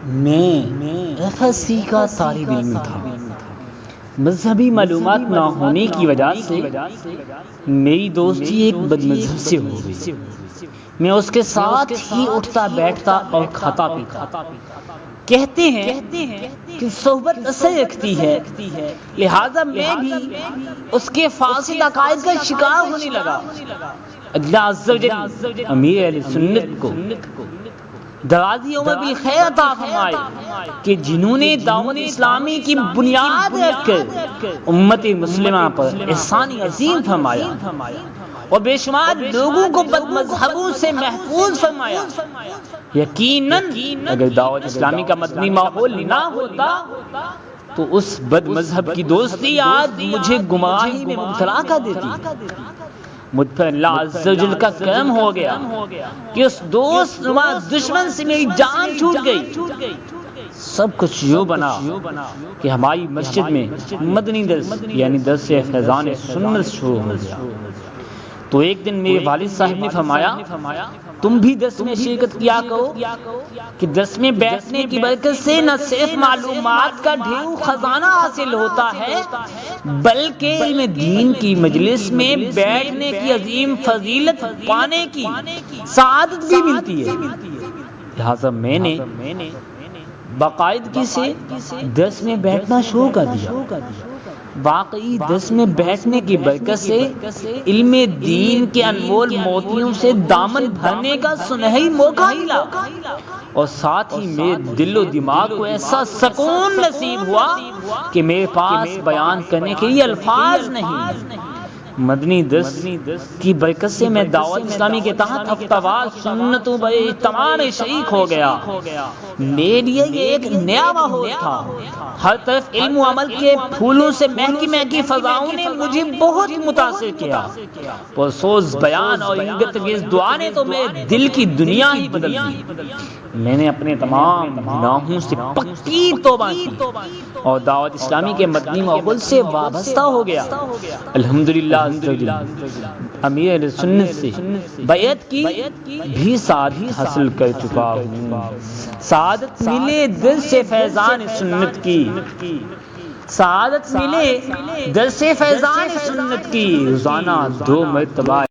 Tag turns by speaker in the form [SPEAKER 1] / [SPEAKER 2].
[SPEAKER 1] میں FSC کا طالب علم تھا۔ مذہبی معلومات نہ ہونے کی وجہ سے میری دوستی ایک بد مذہب سے ہو گئی۔ میں اس کے ساتھ ہی اٹھتا بیٹھتا اور کھاتا پیتا۔ کہتے ہیں کہ صحبت اثر رکھتی ہے، لہذا میں بھی اس کے فاسد عقائد کا شکار ہونے لگا۔ اللہ عز و جل امیر اہل سنت کو درازی عمر بھی خیر عطا فرمائے کہ جنہوں نے دعوت اسلامی کی بنیاد رکھ کر امت مسلمہ پر احسان عظیم فرمایا اور بے شمار لوگوں کو بد مذہبوں سے محفوظ فرمایا۔ یقیناً اگر دعوت اسلامی کا مدنی ماحول نہ ہوتا تو اس بد مذہب کی دوستی آج مجھے گمراہی میں مبتلا کر دیتی۔ مجھ پر اللہ عز و جل کا کرم ہو گیا کہ اس دوست نما دشمن سے میری جان چھوٹ گئی۔ سب کچھ یوں بنا کہ ہماری مسجد میں مدنی درس یعنی درس فیضان سنت شروع ہو گیا۔ تو ایک دن میرے والد صاحب نے فرمایا تم بھی درس میں شرکت کیا کرو کہ درس میں بیٹھنے کی برکت سے نہ صرف معلومات کا ڈھیر خزانہ حاصل ہوتا ہے بلکہ علم دین کی مجلس میں بیٹھنے کی عظیم فضیلت پانے کی سعادت بھی ملتی ہے۔ لہذا میں نے باقاعدگی سے درس میں بیٹھنا شروع کر دیا۔ واقعی درس میں بیٹھنے کی برکت سے علم دین کے انمول موتیوں سے دامن بھرنے کا سنہری موقع ملا اور ساتھ ہی میرے دل و دماغ کو ایسا سکون نصیب ہوا کہ میرے پاس بیان کرنے کے لیے الفاظ نہیں۔ مدنی درس کی برکت سے میں دعوت اسلامی کے تحت ہفتہ وار سنتوں پر اجتماع میں شریک ہو گیا۔ میرے لیے یہ ایک نیا ماحول تھا۔ ہر طرف علم و عمل کے پھولوں سے مہکی مہکی فضاؤں نے مجھے بہت متاثر کیا۔ پرسوز بیان اور انگت دعا نے تو میرے دل کی دنیا ہی بدل دی۔ میں نے اپنے تمام گناہوں سے پکی توبہ کی اور دعوت اسلامی کے مدنی ماحول سے وابستہ ہو گیا۔ الحمدللہ امیر اہل سنت سے بیعت کی بھی سعادت حاصل کر چکا ہوں۔ سعادت ملے دل سے فیضان سنت کی، سعادت ملے دل سے فیضان سنت کی، روزانہ 2 مرتبہ